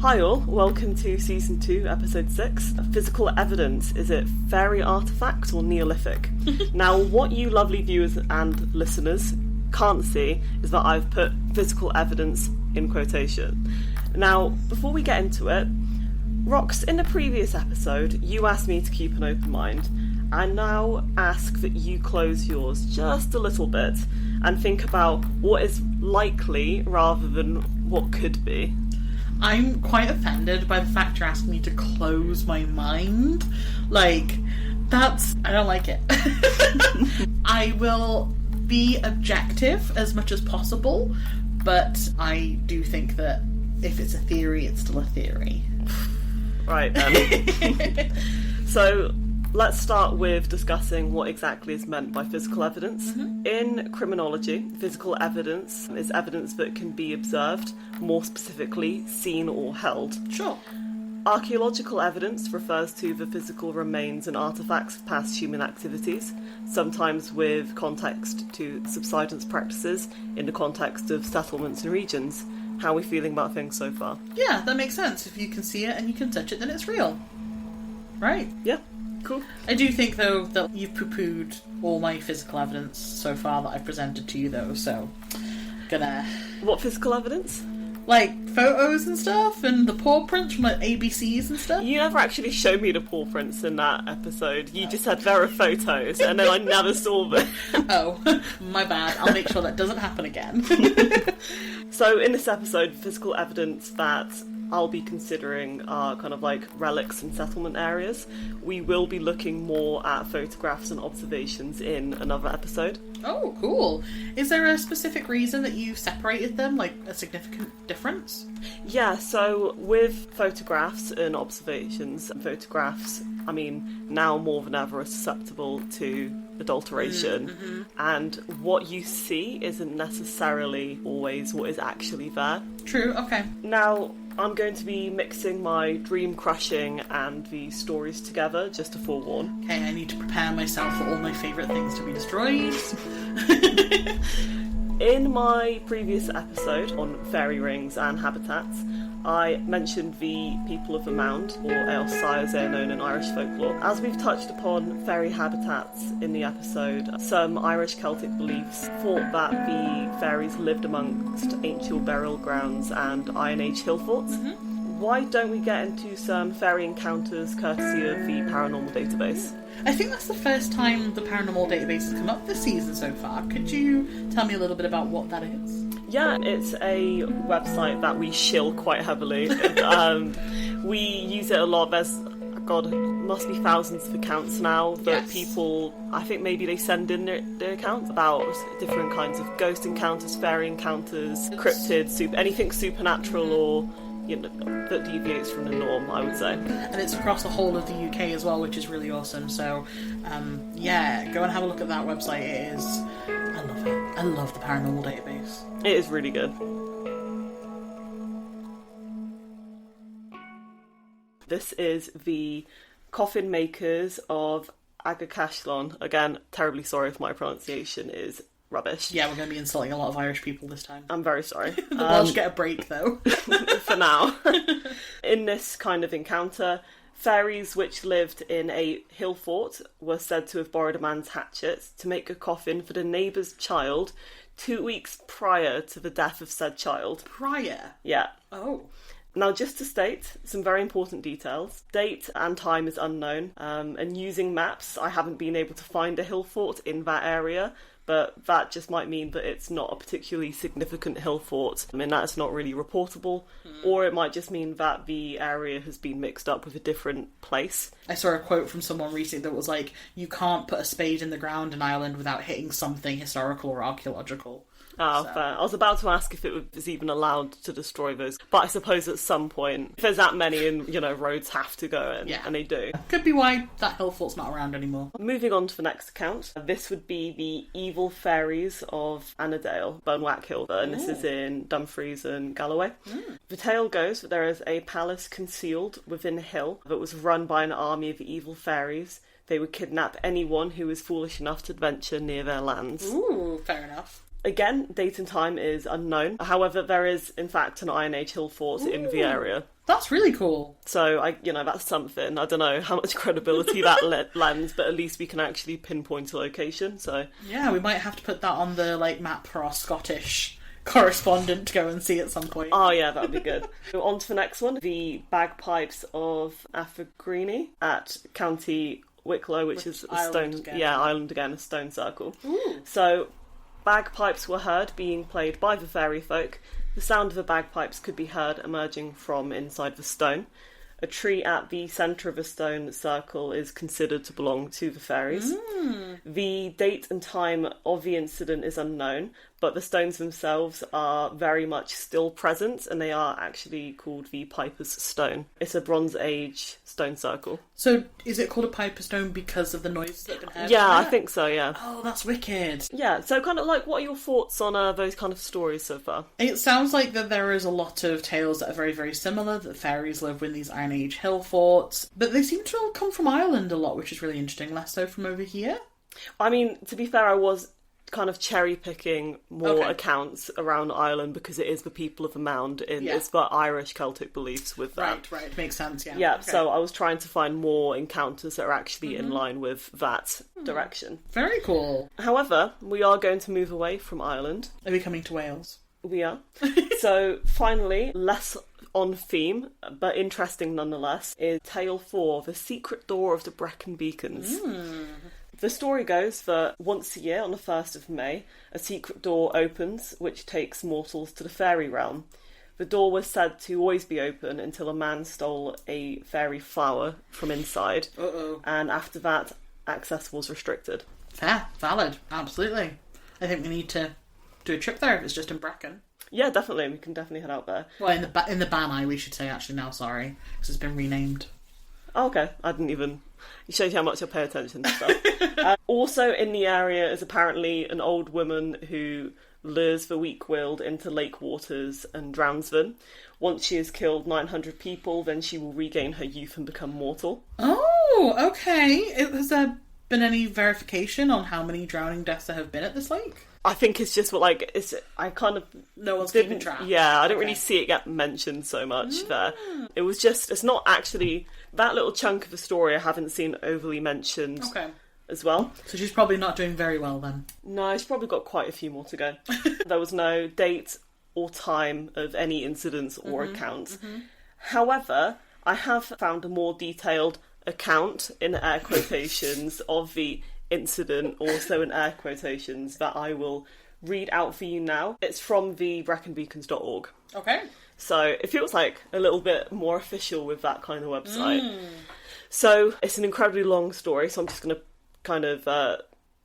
Hi all, welcome to Season 2, Episode 6. Physical evidence, is it fairy artefacts or Neolithic? Now, what you lovely viewers and listeners can't see is that I've put physical evidence in quotation. Now, before we get into it, Rox, in the previous episode, you asked me to keep an open mind. I now ask that you close yours just a little bit and think about what is likely rather than what could be. I'm quite offended by the fact you're asking me to close my mind. I don't like it. I will be objective as much as possible, but I do think that if it's a theory, it's still a theory. Right then. So, let's start with discussing what exactly is meant by physical evidence. Mm-hmm. In criminology, physical evidence is evidence that can be observed, more specifically, seen or held. Sure. Archaeological evidence refers to the physical remains and artefacts of past human activities, sometimes with context to subsidence practices in the context of settlements and regions. How are we feeling about things so far? Yeah, that makes sense. If you can see it and you can touch it, then it's real. Right. Yeah. Cool. I do think, though, that you've poo-pooed all my physical evidence so far that I've presented to you, though, so gonna... What physical evidence? Like, photos and stuff, and the paw prints from, like, ABCs and stuff. You never actually showed me the paw prints in that episode. You just said there are photos, and then I never saw them. Oh, my bad. I'll make sure that doesn't happen again. So, in this episode, physical evidence that I'll be considering are kind of like relics and settlement areas. We will be looking more at photographs and observations in another episode. Oh, cool. Is there a specific reason that you separated them, like a significant difference? Yeah, so with photographs and observations, photographs, I mean, now more than ever are susceptible to adulteration, mm-hmm. and what you see isn't necessarily always what is actually there. True, okay. Now, I'm going to be mixing my dream crushing and the stories together, just to forewarn. Okay, I need to prepare myself for all my favourite things to be destroyed. In my previous episode on fairy rings and habitats, I mentioned the people of the mound, or Ailsa as they are known in Irish folklore. As we've touched upon fairy habitats in the episode, some Irish Celtic beliefs thought that the fairies lived amongst ancient burial grounds and Iron Age hill forts. Mm-hmm. Why don't we get into some fairy encounters courtesy of the Paranormal Database? I think that's the first time the Paranormal Database has come up this season so far. Could you tell me a little bit about what that is? Yeah, it's a website that we shill quite heavily. We use it a lot. There's, must be thousands of accounts now that people, I think maybe they send in their accounts about different kinds of ghost encounters, fairy encounters, cryptids, anything supernatural or that deviates from the norm, I would say. And it's across the whole of the UK as well, which is really awesome. So, go and have a look at that website. It is... I love it. I love the Paranormal Database. It is really good. This is the coffin makers of Agacashlon. Again, terribly sorry if my pronunciation is rubbish. Yeah, we're going to be insulting a lot of Irish people this time. I'm very sorry. The Welsh get a break, though. For now. In this kind of encounter, fairies which lived in a hill fort were said to have borrowed a man's hatchet to make a coffin for the neighbour's child 2 weeks prior to the death of said child. Prior? Yeah. Oh. Now, just to state some very important details, date and time is unknown, and using maps, I haven't been able to find a hill fort in that area, but that just might mean that it's not a particularly significant hill fort. I mean, that's not really reportable, or it might just mean that the area has been mixed up with a different place. I saw a quote from someone recently that was like, you can't put a spade in the ground in Ireland without hitting something historical or archaeological. Oh, fair. I was about to ask if it was even allowed to destroy those, but I suppose at some point, if there's that many and, roads have to go in, and they do. Could be why that hill fort's not around anymore. Moving on to the next account, this would be the evil fairies of Annadale, Bunwack Hill, and this is in Dumfries and Galloway. The tale goes that there is a palace concealed within a hill that was run by an army of evil fairies. They would kidnap anyone who was foolish enough to venture near their lands. Ooh, fair enough. Again, date and time is unknown. However, there is, in fact, an Iron Age hill fort in the area. That's really cool. So, that's something. I don't know how much credibility that lends, but at least we can actually pinpoint a location, so... Yeah, we might have to put that on the, map for our Scottish correspondent to go and see at some point. Oh, yeah, that'd be good. So on to the next one. The bagpipes of Abergreeny at County Wicklow, which is a stone... Again. Yeah, Ireland again, a stone circle. Ooh. So, bagpipes were heard being played by the fairy folk. The sound of the bagpipes could be heard emerging from inside the stone. A tree at the centre of a stone circle is considered to belong to the fairies. The date and time of the incident is unknown, but the stones themselves are very much still present, and they are actually called the Piper's Stone. It's a Bronze Age stone circle. So, is it called a Piper Stone because of the noises that have been heard? Yeah, I think so, yeah. Oh, that's wicked. Yeah, so kind of what are your thoughts on those kind of stories so far? It sounds like that there is a lot of tales that are very, very similar, that fairies live in these Iron Age hill forts, but they seem to all come from Ireland a lot, which is really interesting, less so from over here. I mean, to be fair, I was kind of cherry-picking more accounts around Ireland because it is the people of the mound. It's got Irish Celtic beliefs with that. Right. Makes sense, yeah. Yeah, okay. So I was trying to find more encounters that are actually in line with that direction. Very cool. However, we are going to move away from Ireland. Are we coming to Wales? We are. So, finally, less on theme, but interesting nonetheless, is Tale 4, The Secret Door of the Brecon Beacons. The story goes that once a year, on the 1st of May, a secret door opens, which takes mortals to the fairy realm. The door was said to always be open until a man stole a fairy flower from inside. And after that, access was restricted. Fair, valid, absolutely. I think we need to do a trip there if it's just in Brecon. Yeah, definitely. We can definitely head out there. Well, in the Banai, we should say actually now. Sorry, because it's been renamed. Oh, okay, I didn't even... It shows you how much I pay attention to stuff. Also in the area is apparently an old woman who lures the weak-willed into lake waters and drowns them. Once she has killed 900 people, then she will regain her youth and become mortal. Oh, okay. Has there been any verification on how many drowning deaths there have been at this lake? I think it's just I kind of... No one's keeping track. Yeah, I didn't really see it get mentioned so much there. It was just, it's not actually... That little chunk of the story I haven't seen overly mentioned as well. So she's probably not doing very well then. No, she's probably got quite a few more to go. There was no date or time of any incidents or accounts. However, I have found a more detailed account, in air quotations, of the incident, also in air quotations, that I will read out for you now. It's from the brecconbeacons.org. Okay. So it feels like a little bit more official with that kind of website. So it's an incredibly long story, so I'm just going to kind of...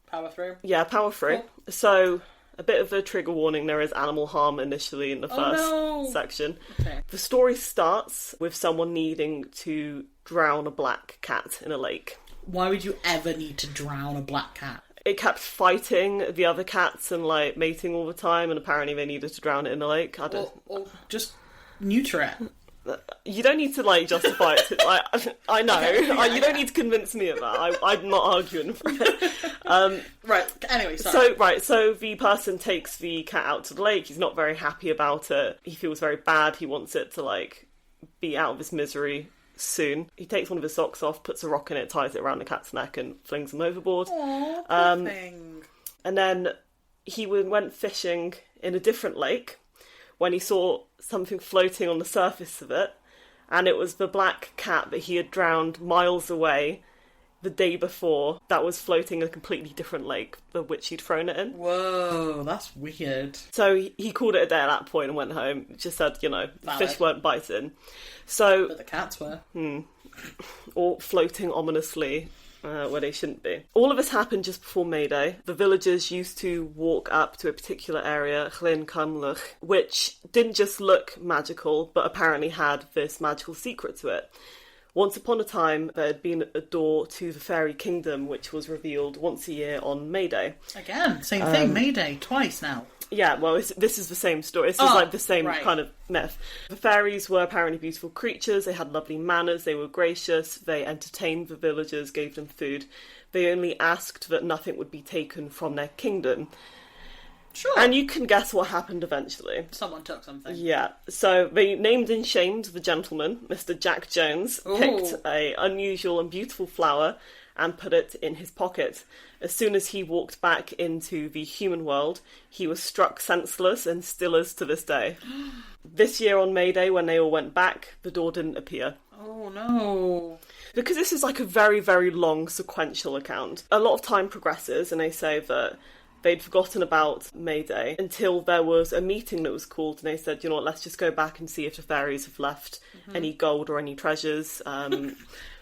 power through? Yeah, power through. Cool. So a bit of a trigger warning, there is animal harm initially in the first section. Okay. The story starts with someone needing to drown a black cat in a lake. Why would you ever need to drown a black cat? It kept fighting the other cats and mating all the time, and apparently they needed to drown it in the lake. Or just neuter it. You don't need to justify it. I know. You don't need to convince me of that. I'm not arguing for it. Right. Anyway, sorry. So the person takes the cat out to the lake. He's not very happy about it. He feels very bad. He wants it to be out of its misery soon. He takes one of his socks off, puts a rock in it, ties it around the cat's neck, and flings him overboard. Aww, poor thing. And then he went fishing in a different lake when he saw something floating on the surface of it, and it was the black cat that he had drowned miles away the day before that was floating in a completely different lake the which he'd thrown it in. Whoa, that's weird. So he called it a day at that point and went home. Just said, the fish weren't biting. But the cats were. Or floating ominously where they shouldn't be. All of this happened just before May Day. The villagers used to walk up to a particular area, Llyn Cymlwch, which didn't just look magical, but apparently had this magical secret to it. Once upon a time, there had been a door to the fairy kingdom, which was revealed once a year on May Day. Again, same thing, May Day, twice now. Yeah, well, this is the same story. This is the same kind of myth. The fairies were apparently beautiful creatures. They had lovely manners. They were gracious. They entertained the villagers, gave them food. They only asked that nothing would be taken from their kingdom. Sure. And you can guess what happened eventually. Someone took something. Yeah. So they named and shamed the gentleman, Mr. Jack Jones, picked a unusual and beautiful flower and put it in his pocket. As soon as he walked back into the human world, he was struck senseless and still is to this day. This year on May Day, when they all went back, the door didn't appear. Oh, no. Because this is like a very, very long sequential account. A lot of time progresses, and they say that they'd forgotten about May Day until there was a meeting that was called, and they said, you know what, let's just go back and see if the fairies have left any gold or any treasures.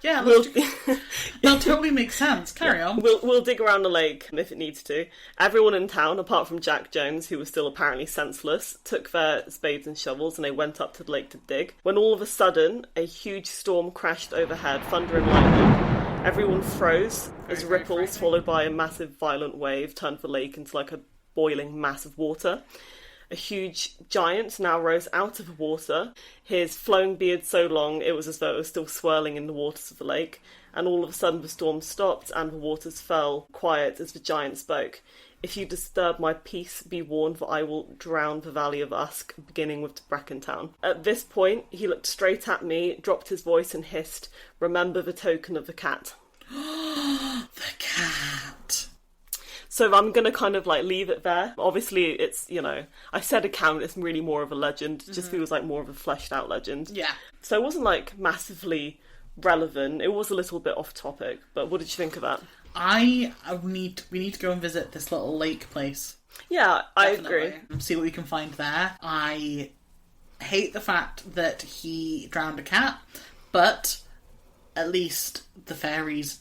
Yeah, that totally makes sense. Carry on. We'll dig around the lake if it needs to. Everyone in town, apart from Jack Jones, who was still apparently senseless, took their spades and shovels and they went up to the lake to dig. When all of a sudden, a huge storm crashed overhead, thunder and lightning. Everyone froze as ripples, followed by a massive violent wave, turned the lake into like a boiling mass of water. A huge giant now rose out of the water, his flowing beard so long it was as though it was still swirling in the waters of the lake, and all of a sudden the storm stopped and the waters fell quiet as the giant spoke. If you disturb my peace, be warned that I will drown the Valley of Usk, beginning with Brecon Town. At this point, he looked straight at me, dropped his voice and hissed, remember the token of the cat. The cat. So I'm going to kind of like leave it there. Obviously, it's, you know, I said account, it's really more of a legend. It just feels like more of a fleshed out legend. Yeah. So it wasn't like massively relevant. It was a little bit off topic. But what did you think of that? We need to go and visit this little lake place. Yeah, I Definitely. agree. See what we can find there. I hate the fact that he drowned a cat, but at least the fairies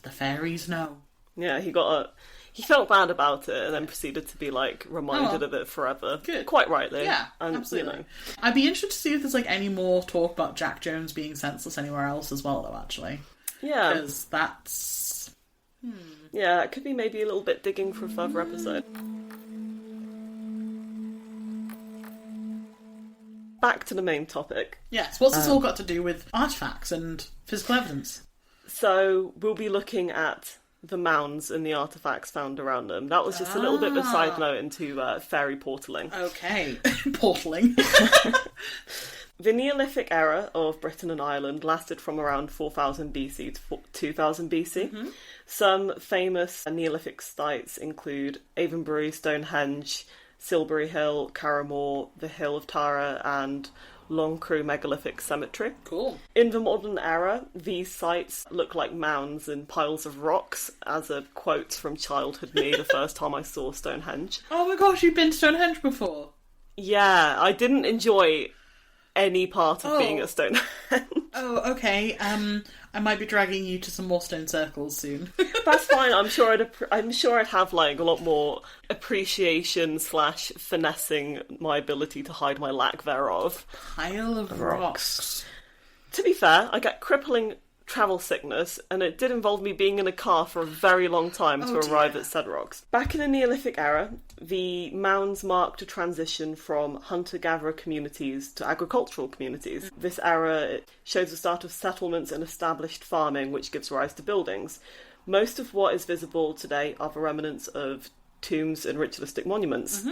know. Yeah, he felt bad about it and then proceeded to be like reminded of it forever. Good. Quite rightly. Yeah, and, absolutely. You know. I'd be interested to see if there's like any more talk about Jack Jones being senseless anywhere else as well, though. Actually, Yeah. because that's Yeah, it could be maybe a little bit digging for a further episode. Back to the main topic. yes. What's this all got to do with artifacts and physical evidence? So we'll be looking at the mounds and the artefacts found around them. That was just a little bit of a side note into fairy portaling. Okay, portaling. The Neolithic era of Britain and Ireland lasted from around 4000 BC to 2000 BC. Some famous Neolithic sites include Avonbury, Stonehenge, Silbury Hill, Carramore, the Hill of Tara, and Longcrew Megalithic Cemetery. Cool. In the modern era, these sites look like mounds and piles of rocks, as a quote from childhood me the first time I saw Stonehenge. Oh my gosh, you've been to Stonehenge before? Yeah, I didn't enjoy any part of being at Stonehenge. Oh, okay. I might be dragging you to some more stone circles soon. That's fine. I'm sure I'd have like a lot more appreciation / finessing my ability to hide my lack thereof. Pile of rocks. To be fair, I get crippling travel sickness, and it did involve me being in a car for a very long time to arrive at said rocks. Back in the Neolithic era, the mounds marked a transition from hunter-gatherer communities to agricultural communities. This era shows the start of settlements and established farming, which gives rise to buildings. Most of what is visible today are the remnants of tombs and ritualistic monuments.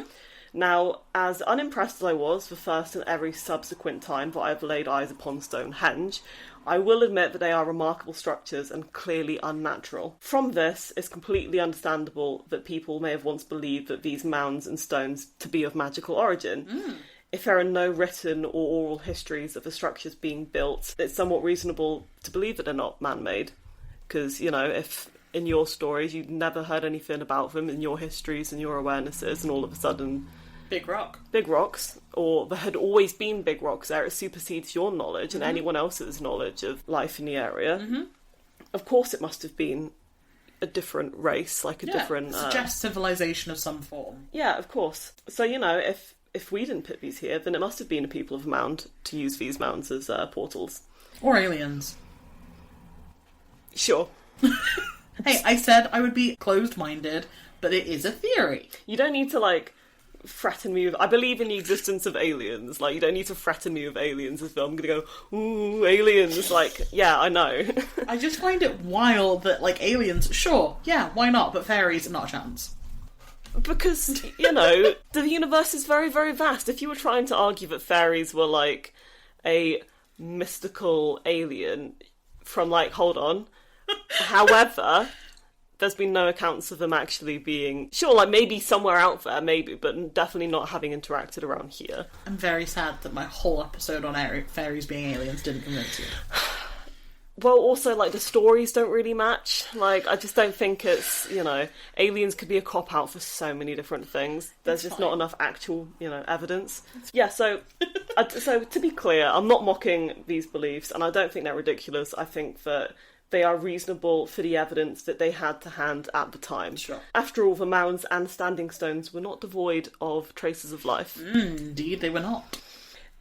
Now, as unimpressed as I was the first and every subsequent time that I've laid eyes upon Stonehenge, I will admit that they are remarkable structures and clearly unnatural. From this, it's completely understandable that people may have once believed that these mounds and stones to be of magical origin. If there are no written or oral histories of the structures being built, it's somewhat reasonable to believe that they're not man-made. Because, you know, if in your stories you'd never heard anything about them in your histories and your awarenesses, and all of a sudden Big rocks, or there had always been big rocks there, it supersedes your knowledge and anyone else's knowledge of life in the area. Of course it must have been a different race, like a different... suggests civilization of some form. Yeah, of course. So, you know, if we didn't put these here, then it must have been a people of mound to use these mounds as portals. Or aliens. Sure. Hey, I said I would be closed-minded, but it is a theory. You don't need to, like, threaten me with... I believe in the existence of aliens. Like, you don't need to threaten me with aliens as well. I'm gonna go, ooh, aliens. Like, yeah, I know. I just find it wild that, like, aliens, sure, yeah, why not? But fairies, not a chance. Because, you know, the universe is very, very vast. If you were trying to argue that fairies were, like, a mystical alien from, like, hold on. However, there's been no accounts of them actually being... Sure, like, maybe somewhere out there, maybe, but definitely not having interacted around here. I'm very sad that my whole episode on fairies being aliens didn't convince you. Well, also, like, the stories don't really match. Like, I just don't think it's, you know, aliens could be a cop-out for so many different things. There's just not enough actual, you know, evidence. Yeah, so to be clear, I'm not mocking these beliefs, and I don't think they're ridiculous. I think that they are reasonable for the evidence that they had to hand at the time. Sure. After all, the mounds and standing stones were not devoid of traces of life. Indeed, they were not.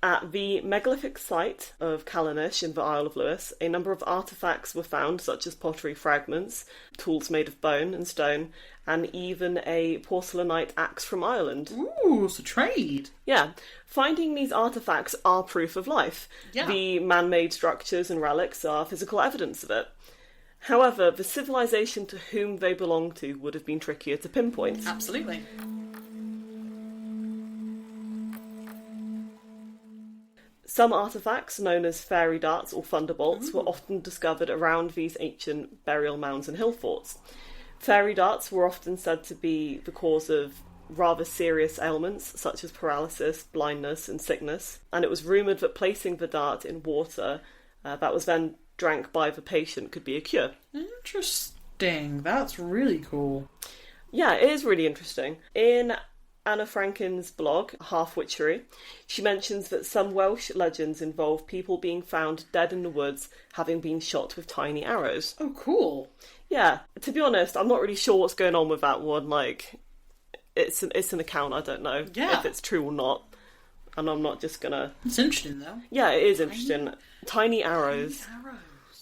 At the megalithic site of Callanish in the Isle of Lewis, a number of artefacts were found, such as pottery fragments, tools made of bone and stone, and even a porcelainite axe from Ireland. Ooh, it's a trade. Yeah. Finding these artefacts are proof of life. Yeah. The man-made structures and relics are physical evidence of it. However, the civilization to whom they belong to would have been trickier to pinpoint. Absolutely. Some artefacts, known as fairy darts or thunderbolts, were often discovered around these ancient burial mounds and hill forts. Fairy darts were often said to be the cause of rather serious ailments, such as paralysis, blindness, and sickness, and it was rumoured that placing the dart in water that was then drank by the patient could be a cure. Interesting. That's really cool. Yeah, it is really interesting. In Anna Franken's blog, Half Witchery, she mentions that some Welsh legends involve people being found dead in the woods having been shot with tiny arrows. Oh, cool. Yeah, to be honest, I'm not really sure what's going on with that one. Like, it's an account, I don't know if it's true or not. And I'm not just gonna... It's interesting, though. Yeah, it is interesting. Tiny arrows.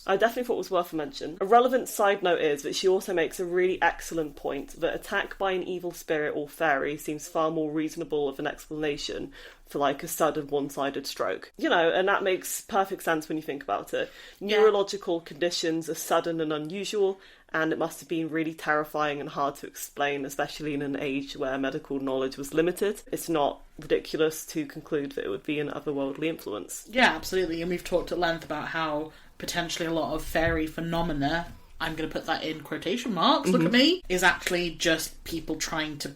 I definitely thought it was worth a mention. A relevant side note is that she also makes a really excellent point that attack by an evil spirit or fairy seems far more reasonable of an explanation for, like, a sudden one-sided stroke. You know, and that makes perfect sense when you think about it. Neurological conditions are sudden and unusual, and it must have been really terrifying and hard to explain, especially in an age where medical knowledge was limited. It's not ridiculous to conclude that it would be an otherworldly influence. Yeah, absolutely. And we've talked at length about how potentially a lot of fairy phenomena, I'm going to put that in quotation marks, look at me, is actually just people trying to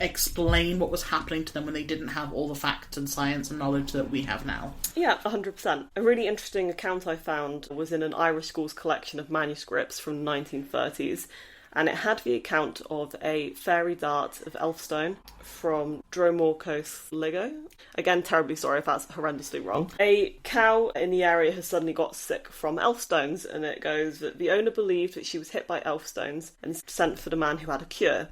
explain what was happening to them when they didn't have all the facts and science and knowledge that we have now. Yeah, 100%. A really interesting account I found was in an Irish school's collection of manuscripts from the 1930s, and it had the account of a fairy dart of elfstone from Dromorcos Ligo. Again, terribly sorry if that's horrendously wrong. A cow in the area has suddenly got sick from elfstones, and it goes that the owner believed that she was hit by elfstones and sent for the man who had a cure.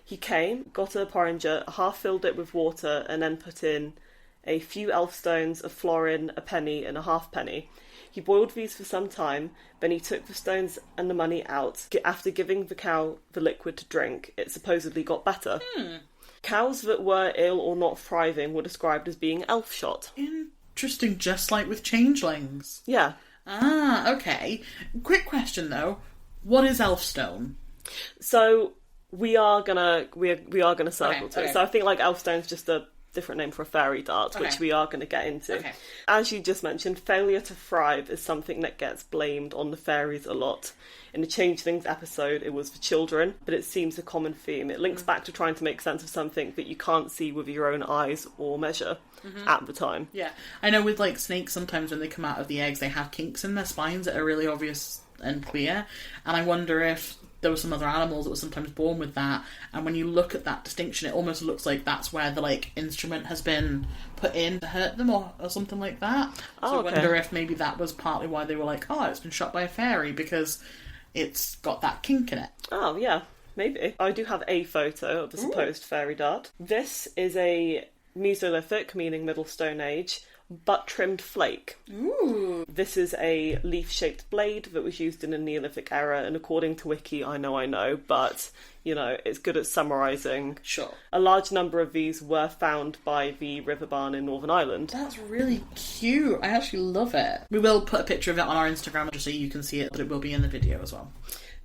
He came, got a porringer, half-filled it with water, and then put in a few elfstones, a florin, a penny, and a halfpenny. He boiled these for some time, then he took the stones and the money out. After giving the cow the liquid to drink, it supposedly got better. Cows that were ill or not thriving were described as being elf-shot. Interesting, just like with changelings. Yeah. Ah, okay. Quick question, though. What is elfstone? So... We are gonna circle to it. Okay. So I think like elfstone's just a different name for a fairy dart, which we are gonna get into. Okay. As you just mentioned, failure to thrive is something that gets blamed on the fairies a lot. In the Changelings episode, it was for children, but it seems a common theme. It links back to trying to make sense of something that you can't see with your own eyes or measure at the time. Yeah, I know with like snakes, sometimes when they come out of the eggs, they have kinks in their spines that are really obvious and clear, and I wonder if there were some other animals that were sometimes born with that, and when you look at that distinction, it almost looks like that's where the like instrument has been put in to hurt them or something like that. So I wonder if maybe that was partly why they were like, oh, it's been shot by a fairy, because it's got that kink in it. Oh, yeah, maybe. I do have a photo of the supposed fairy dart. This is a Mesolithic, meaning Middle Stone Age, butt-trimmed flake. Ooh. This is a leaf-shaped blade that was used in the Neolithic era, and according to Wiki, I know, but, you know, it's good at summarising. Sure. A large number of these were found by the river barn in Northern Ireland. That's really cute. I actually love it. We will put a picture of it on our Instagram just so you can see it, but it will be in the video as well.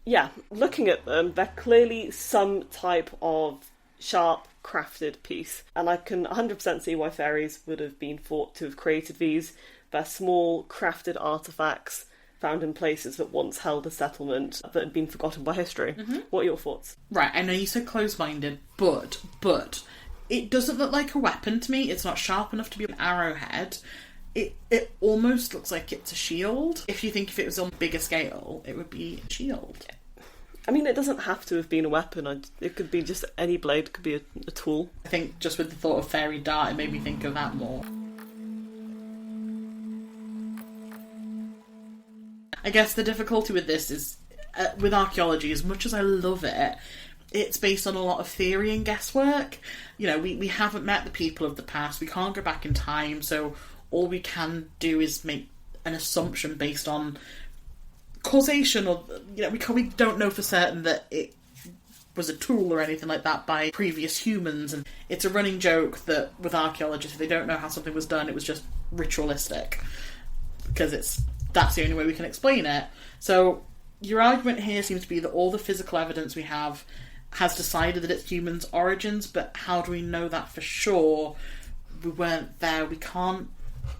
Yeah, looking at them, they're clearly some type of sharp, crafted piece. And I can 100% see why fairies would have been thought to have created these. They're small, crafted artefacts found in places that once held a settlement that had been forgotten by history. What are your thoughts? Right, I know you said close-minded, but it doesn't look like a weapon to me. It's not sharp enough to be an arrowhead. It almost looks like it's a shield. If you think if it was on a bigger scale, it would be a shield. I mean, it doesn't have to have been a weapon. It could be just any blade, it could be a tool. I think just with the thought of fairy dart, it made me think of that more. I guess the difficulty with this is, with archaeology, as much as I love it, it's based on a lot of theory and guesswork. You know, we haven't met the people of the past, we can't go back in time, so all we can do is make an assumption based on causation, or, you know, we don't know for certain that it was a tool or anything like that by previous humans, and it's a running joke that with archaeologists, if they don't know how something was done, it was just ritualistic, because that's the only way we can explain it. So your argument here seems to be that all the physical evidence we have has decided that it's humans' origins, but how do we know that for sure? We weren't there, we can't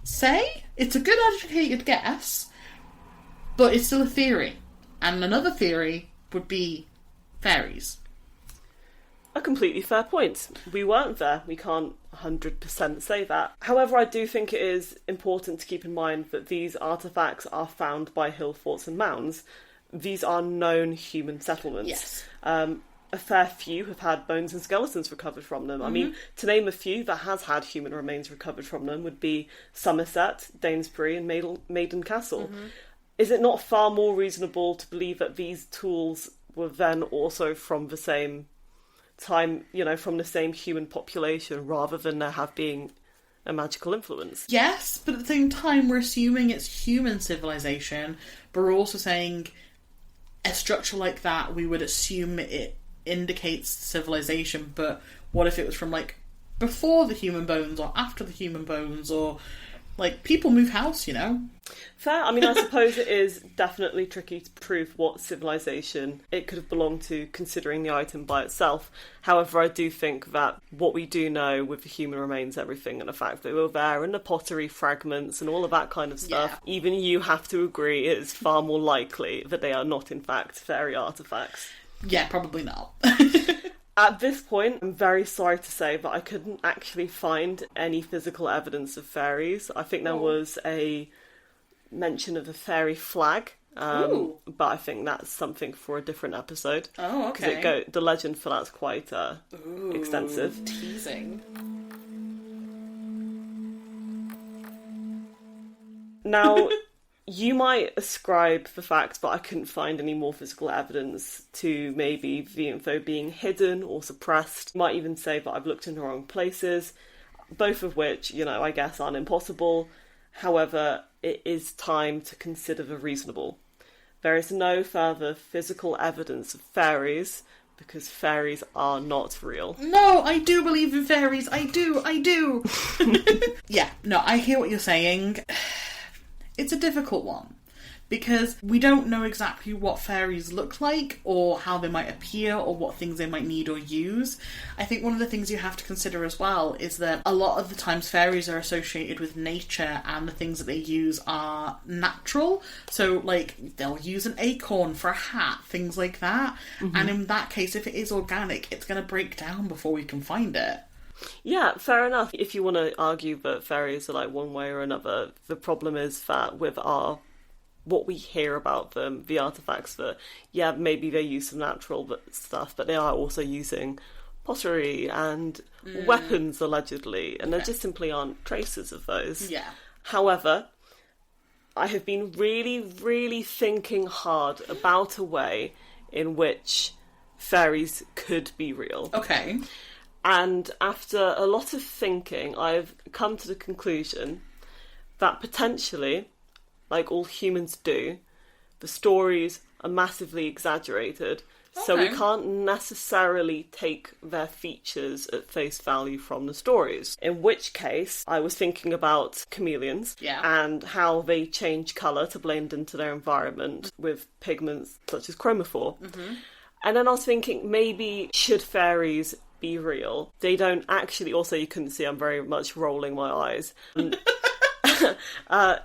say. It's a good educated guess, but it's still a theory. And another theory would be fairies. A completely fair point. We weren't there. We can't 100% say that. However, I do think it is important to keep in mind that these artefacts are found by hill forts and mounds. These are known human settlements. Yes. A fair few have had bones and skeletons recovered from them. I mean, to name a few that has had human remains recovered from them would be Somerset, Danesbury and Maiden Castle. Is it not far more reasonable to believe that these tools were then also from the same time, you know, from the same human population, rather than there have been a magical influence? Yes, but at the same time, we're assuming it's human civilization, but we're also saying a structure like that, we would assume it indicates civilization, but what if it was from, like, before the human bones, or after the human bones, or, like, people move house, you know? Fair. I mean, I suppose it is definitely tricky to prove what civilization it could have belonged to, considering the item by itself. However, I do think that what we do know with the human remains, everything, and the fact that they were there, and the pottery fragments, and all of that kind of stuff, even you have to agree it is far more likely that they are not, in fact, fairy artefacts. Yeah, probably not. At this point, I'm very sorry to say, but I couldn't actually find any physical evidence of fairies. I think there was a mention of a fairy flag, but I think that's something for a different episode. Oh, okay. The legend for that's quite extensive. Teasing. Now, you might ascribe the fact that I couldn't find any more physical evidence to maybe the info being hidden or suppressed. You might even say that I've looked in the wrong places, both of which, you know, I guess aren't impossible. However, it is time to consider the reasonable. There is no further physical evidence of fairies, because fairies are not real. No, I do believe in fairies. I do. Yeah, no, I hear what you're saying. It's a difficult one, because we don't know exactly what fairies look like, or how they might appear, or what things they might need or use. I think one of the things you have to consider as well is that a lot of the times fairies are associated with nature, and the things that they use are natural. So, like, they'll use an acorn for a hat, things like that. And in that case, if it is organic, it's going to break down before we can find it. Yeah, fair enough. If you want to argue that fairies are like one way or another, the problem is that with what we hear about them, the artefacts, that, yeah, maybe they use some natural stuff, but they are also using pottery and weapons, allegedly, and there just simply aren't traces of those. Yeah. However, I have been really, really thinking hard about a way in which fairies could be real. Okay. And after a lot of thinking, I've come to the conclusion that potentially, like all humans do, the stories are massively exaggerated. Okay. So we can't necessarily take their features at face value from the stories. In which case, I was thinking about chameleons and how they change colour to blend into their environment with pigments such as chromophore. And then I was thinking, maybe should fairies be real. They don't actually, also you couldn't see, I'm very much rolling my eyes.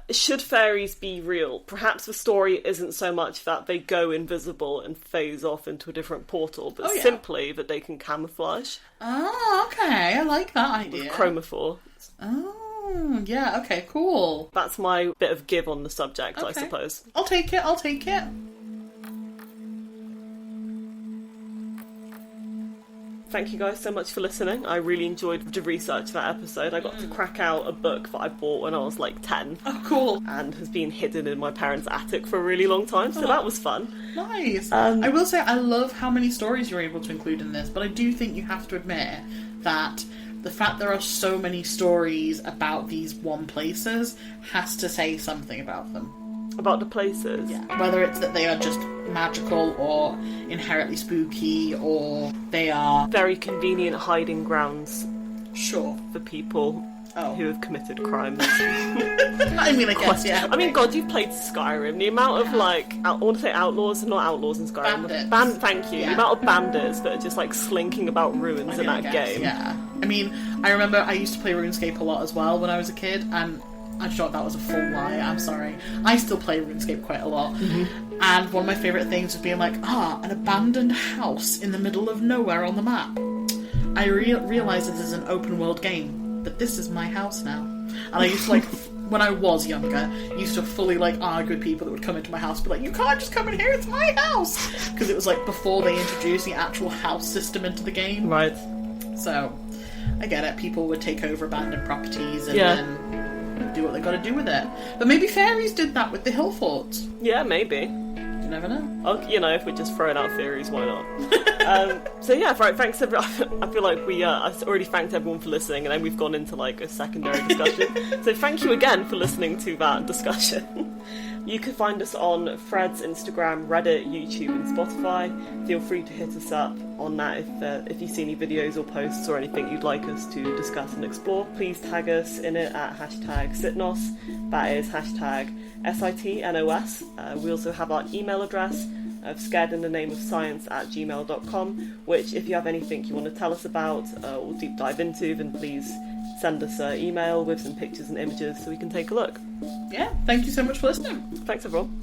Should fairies be real? Perhaps the story isn't so much that they go invisible and phase off into a different portal, but simply that they can camouflage. Oh, okay. I like that idea. With chromophore. Oh, yeah, okay, cool. That's my bit of give on the subject, I suppose. I'll take it. Thank you guys so much for listening. I really enjoyed the research of that episode. I got to crack out a book that I bought when I was like 10. Oh, cool. And has been hidden in my parents' attic for a really long time, so that was fun. Nice. I will say I love how many stories you're able to include in this, but I do think you have to admit that the fact there are so many stories about these one places has to say something about them. About the places? Yeah. Whether it's that they are just magical or inherently spooky, or they are very convenient hiding grounds. Sure. For people who have committed crimes. I mean, I guess, yeah. I mean, God, you've played Skyrim. The amount of, like, I want to say outlaws, not outlaws in Skyrim. Bandits. Thank you. Yeah. The amount of bandits that are just, like, slinking about ruins in that game. Yeah. I mean, I remember I used to play RuneScape a lot as well when I was a kid, and I thought that was a full lie, I'm sorry. I still play RuneScape quite a lot. Mm-hmm. And one of my favourite things was being like, an abandoned house in the middle of nowhere on the map. I realised this is an open world game, but this is my house now. And I used to, like, when I was younger, used to fully, like, argue with people that would come into my house, be like, you can't just come in here, it's my house! Because it was, like, before they introduced the actual house system into the game. Right. So, I get it, people would take over abandoned properties and then do what they got to do with it. But maybe fairies did that with the hill forts. Yeah, maybe. You never know. Oh, you know, if we're just throwing out theories, why not? So yeah, right, thanks everyone. I feel like I've already thanked everyone for listening, and then we've gone into like a secondary discussion. So thank you again for listening to that discussion. You can find us on Threads, Instagram, Reddit, YouTube and Spotify. Feel free to hit us up on that if you see any videos or posts or anything you'd like us to discuss and explore. Please tag us in it at #Sitnos. That is #SITNOS. We also have our email address of scaredinthenameofscience@gmail.com, which if you have anything you want to tell us about or deep dive into, then please send us an email with some pictures and images so we can take a look. Yeah, thank you so much for listening. Thanks everyone.